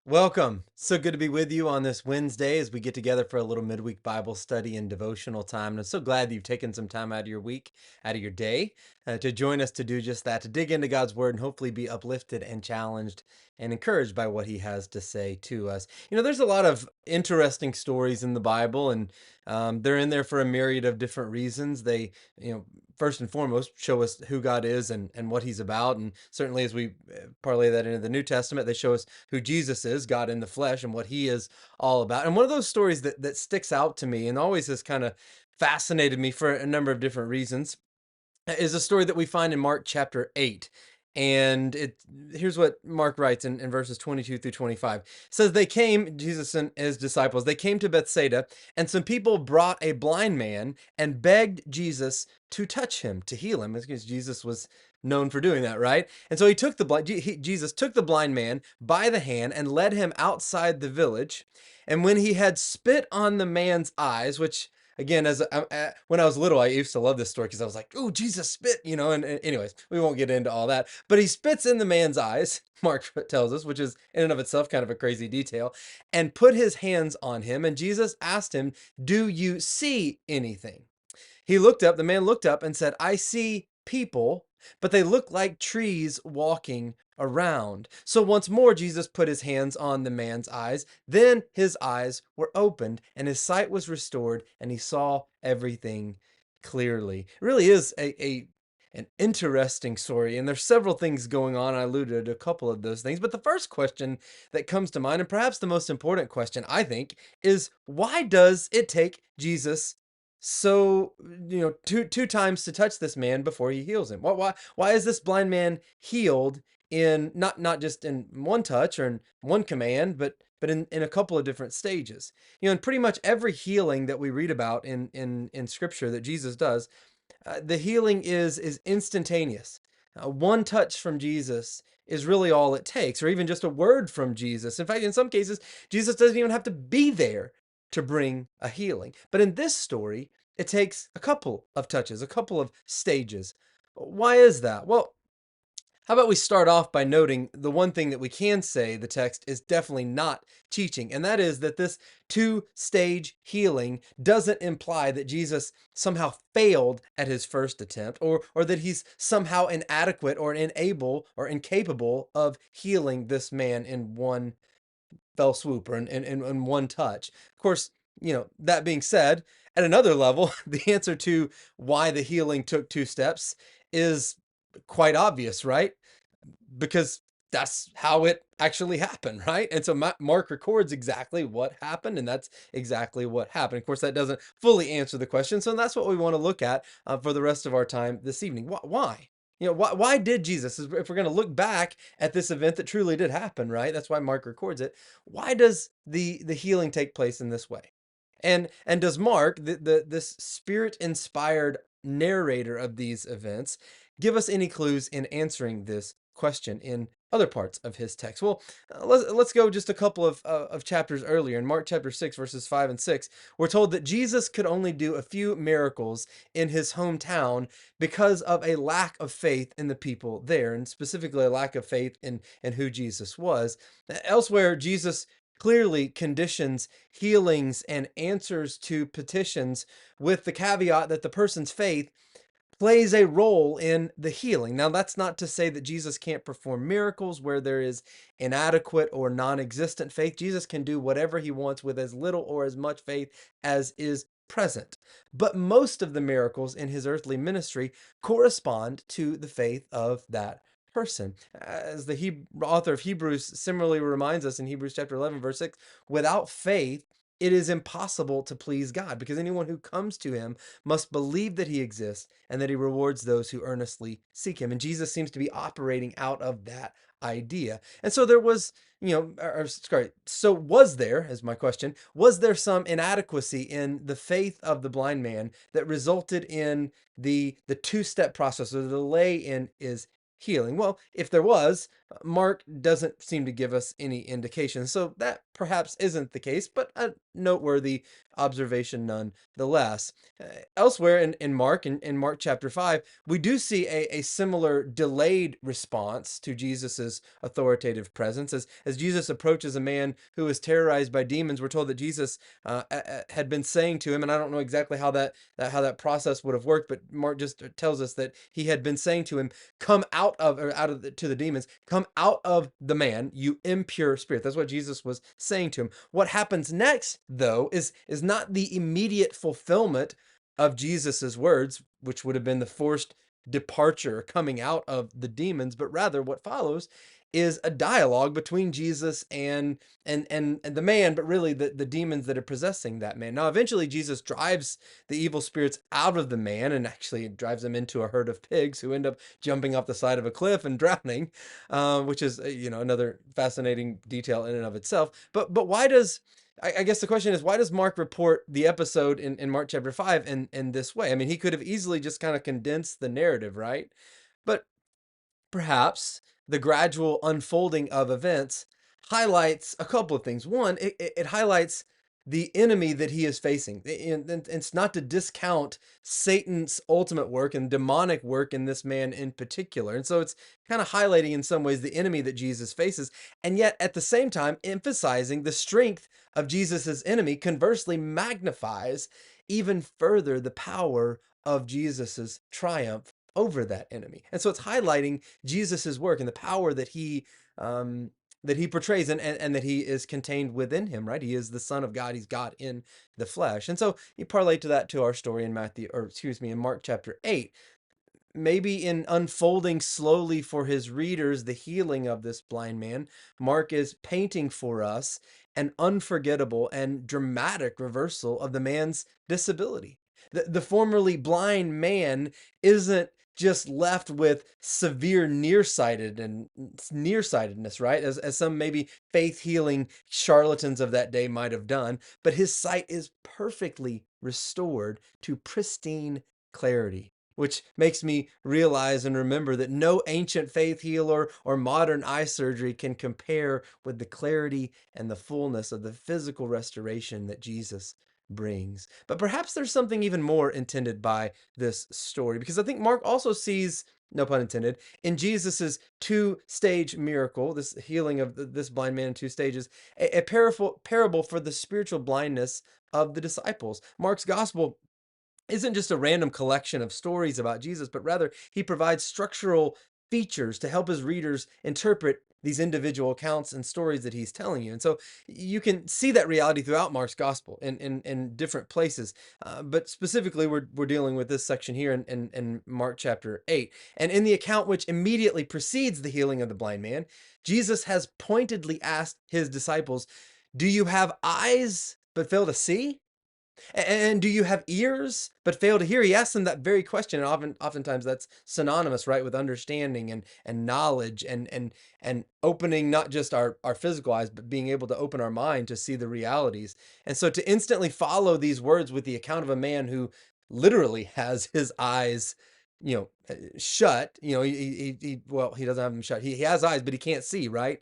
Welcome. So good to be with you on this Wednesday as we get together for a little midweek Bible study and devotional time. And I'm so glad that you've taken some time out of your week, out of your day, to join us to do just that, to dig into God's word and hopefully be uplifted and challenged and encouraged by what he has to say to us. There's a lot of interesting stories in the Bible, and they're in there for a myriad of different reasons. They, first and foremost, show us who God is and what he's about. And certainly as we parlay that into the New Testament, they show us who Jesus is, God in the flesh, and what he is all about. And one of those stories that sticks out to me and always has kind of fascinated me for a number of different reasons is a story that we find in Mark chapter 8. And here's what Mark writes in verses 22 through 25. It says, they came, Jesus and his disciples, they came to Bethsaida, and some people brought a blind man and begged Jesus to touch him, to heal him, because Jesus was known for doing that, right? And so Jesus took the blind man by the hand and led him outside the village. And when he had spit on the man's eyes, which again, when I was little, I used to love this story because I was like, "Oh, Jesus spit," And anyways, we won't get into all that. But he spits in the man's eyes. Mark tells us, which is in and of itself kind of a crazy detail, and put his hands on him. And Jesus asked him, "Do you see anything?" The man looked up and said, "I see people, but they look like trees walking around." So once more, Jesus put his hands on the man's eyes. Then his eyes were opened and his sight was restored and he saw everything clearly. It really is an interesting story, and there's several things going on. I alluded to a couple of those things, but the first question that comes to mind, and perhaps the most important question, I think, is why does it take Jesus so two times to touch this man before he heals him? Why is this blind man healed in not just in one touch or in one command, but in a couple of different stages? In pretty much every healing that we read about in scripture that Jesus does, the healing is instantaneous. One touch from Jesus is really all it takes, or even just a word from Jesus. In fact, in some cases, Jesus doesn't even have to be there to bring a healing. But in this story, it takes a couple of touches, a couple of stages. Why is that? Well, how about we start off by noting the one thing that we can say the text is definitely not teaching, and that is that this two-stage healing doesn't imply that Jesus somehow failed at his first attempt, or that he's somehow inadequate or unable or incapable of healing this man in one fell swoop or in one touch. Of course, that being said, at another level, the answer to why the healing took two steps is quite obvious, right? Because that's how it actually happened, right? And so Mark records exactly what happened, and that's exactly what happened. Of course, that doesn't fully answer the question, so that's what we want to look at for the rest of our time this evening. Why? Why did Jesus, if we're going to look back at this event that truly did happen, right? That's why Mark records it. Why does the healing take place in this way? And does Mark, this spirit inspired narrator of these events, give us any clues in answering this question in other parts of his text? Well, let's go just a couple of chapters earlier. In Mark chapter 6, verses 5 and 6, we're told that Jesus could only do a few miracles in his hometown because of a lack of faith in the people there, and specifically a lack of faith in who Jesus was. Elsewhere, Jesus clearly conditions healings and answers to petitions with the caveat that the person's faith plays a role in the healing. Now, that's not to say that Jesus can't perform miracles where there is inadequate or non existent faith. Jesus can do whatever he wants with as little or as much faith as is present. But most of the miracles in his earthly ministry correspond to the faith of that person. As the author of Hebrews similarly reminds us in Hebrews chapter 11, verse 6, without faith, it is impossible to please God, because anyone who comes to him must believe that he exists and that he rewards those who earnestly seek him. And Jesus seems to be operating out of that idea. And so there was, sorry, so was there, is my question, was there some inadequacy in the faith of the blind man that resulted in the two-step process or the delay in his healing? Well, if there was, Mark doesn't seem to give us any indication. So that perhaps isn't the case, but a noteworthy observation nonetheless. Elsewhere in Mark, in Mark chapter 5, we do see a similar delayed response to Jesus's authoritative presence. As Jesus approaches a man who is terrorized by demons, we're told that Jesus had been saying to him, and I don't know exactly how that process would have worked, but Mark just tells us that he had been saying to him, come out of, or out of to the demons, come out of the man, you impure spirit. That's what Jesus was saying to him. What happens next, though, is not the immediate fulfillment of Jesus's words, which would have been the forced departure coming out of the demons, but rather what follows is a dialogue between Jesus and the man, but really the demons that are possessing that man. Now, eventually, Jesus drives the evil spirits out of the man, and actually drives them into a herd of pigs who end up jumping off the side of a cliff and drowning, which is another fascinating detail in and of itself. But why does I guess the question is, why does Mark report the episode in Mark chapter 5 in this way? I mean, he could have easily just kind of condensed the narrative, right? But perhaps the gradual unfolding of events highlights a couple of things. One, it highlights the enemy that he is facing. And it's not to discount Satan's ultimate work and demonic work in this man in particular. And so it's kind of highlighting in some ways the enemy that Jesus faces, and yet at the same time emphasizing the strength of Jesus's enemy, conversely magnifies even further the power of Jesus's triumph over that enemy. And so it's highlighting Jesus's work and the power um, that he portrays, and that he is contained within him, right? He is the Son of God. He's God in the flesh. And so you parlay to that to our story in in Mark chapter 8. Maybe in unfolding slowly for his readers the healing of this blind man, Mark is painting for us an unforgettable and dramatic reversal of the man's disability. The formerly blind man isn't just left with severe nearsightedness, right? As some maybe faith healing charlatans of that day might have done, but his sight is perfectly restored to pristine clarity, which makes me realize and remember that no ancient faith healer or modern eye surgery can compare with the clarity and the fullness of the physical restoration that Jesus brings. But perhaps there's something even more intended by this story, because I think Mark also sees, no pun intended, in Jesus's two-stage miracle, this healing of this blind man in two stages, a parable for the spiritual blindness of the disciples. Mark's gospel isn't just a random collection of stories about Jesus, but rather he provides structural features to help his readers interpret these individual accounts and stories that he's telling you. And so you can see that reality throughout Mark's gospel in different places. But specifically, we're dealing with this section here in Mark chapter 8. And in the account which immediately precedes the healing of the blind man, Jesus has pointedly asked his disciples, do you have eyes but fail to see? And do you have ears but fail to hear? He asks them that very question, and oftentimes that's synonymous, right, with understanding and knowledge and opening not just our physical eyes, but being able to open our mind to see the realities. And so to instantly follow these words with the account of a man who literally has his eyes, shut. Well, he doesn't have them shut. He has eyes, but he can't see, right?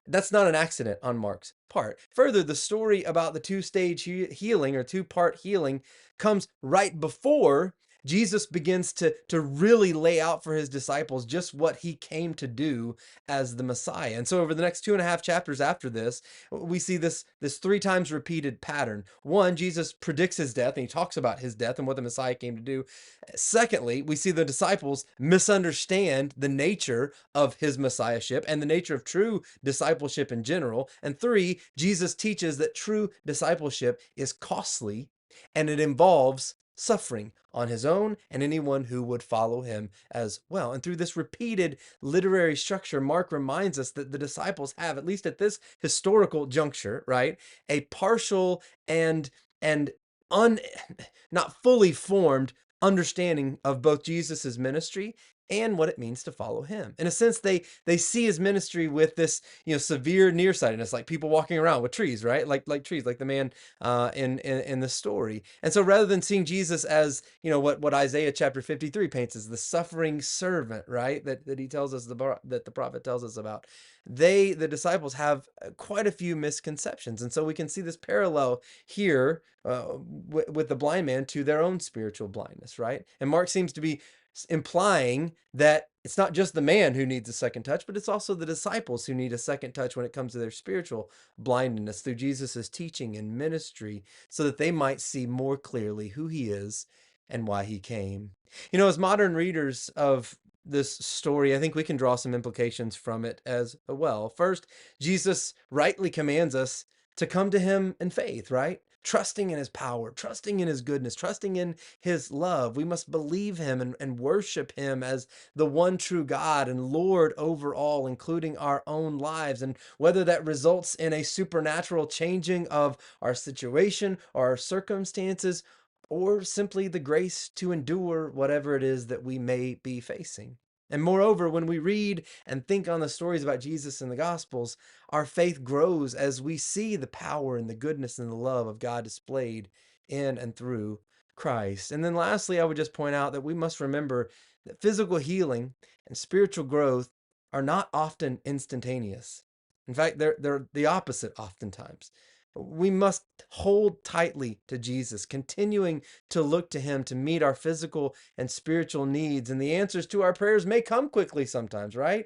That's not an accident on Mark's part. Further, the story about the two-stage healing or two-part healing comes right before Jesus begins to really lay out for his disciples just what he came to do as the Messiah. And so over the next 2.5 chapters after this, we see this three times repeated pattern. One, Jesus predicts his death, and he talks about his death and what the Messiah came to do. Secondly, we see the disciples misunderstand the nature of his messiahship and the nature of true discipleship in general. And three, Jesus teaches that true discipleship is costly and it involves suffering on his own and anyone who would follow him as well. And through this repeated literary structure, Mark reminds us that the disciples have, at least at this historical juncture, right, a partial and un not fully formed understanding of both Jesus's ministry and what it means to follow him. In a sense, they see his ministry with this, severe nearsightedness, like people walking around with trees, right? Like trees, like the man in the story. And so rather than seeing Jesus as, what Isaiah chapter 53 paints as the suffering servant, right? That he tells us that the prophet tells us about. The disciples have quite a few misconceptions. And so we can see this parallel here with the blind man to their own spiritual blindness, right? And Mark seems to be implying that it's not just the man who needs a second touch, but it's also the disciples who need a second touch when it comes to their spiritual blindness through Jesus's teaching and ministry, so that they might see more clearly who he is and why he came. As modern readers of this story, I think we can draw some implications from it as well. First, Jesus rightly commands us to come to him in faith, right? Trusting in his power, trusting in his goodness, trusting in his love. We must believe him and worship him as the one true God and Lord over all, including our own lives. And whether that results in a supernatural changing of our situation or our circumstances, or simply the grace to endure whatever it is that we may be facing. And moreover, when we read and think on the stories about Jesus in the Gospels, our faith grows as we see the power and the goodness and the love of God displayed in and through Christ. And then lastly, I would just point out that we must remember that physical healing and spiritual growth are not often instantaneous. In fact, they're the opposite oftentimes. We must hold tightly to Jesus, continuing to look to him to meet our physical and spiritual needs. And the answers to our prayers may come quickly sometimes, right?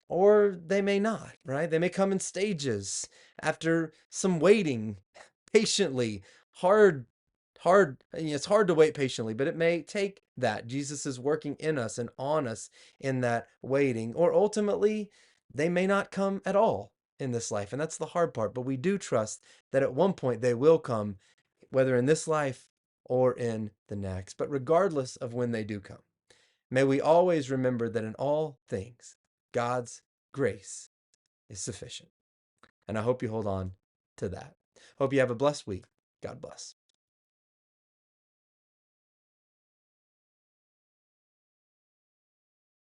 Or they may not, right? They may come in stages after some waiting patiently. It's hard to wait patiently, but it may take that. Jesus is working in us and on us in that waiting. Or ultimately, they may not come at all in this life. And that's the hard part. But we do trust that at one point they will come, whether in this life or in the next. But regardless of when they do come, may we always remember that in all things, God's grace is sufficient. And I hope you hold on to that. Hope you have a blessed week. God bless.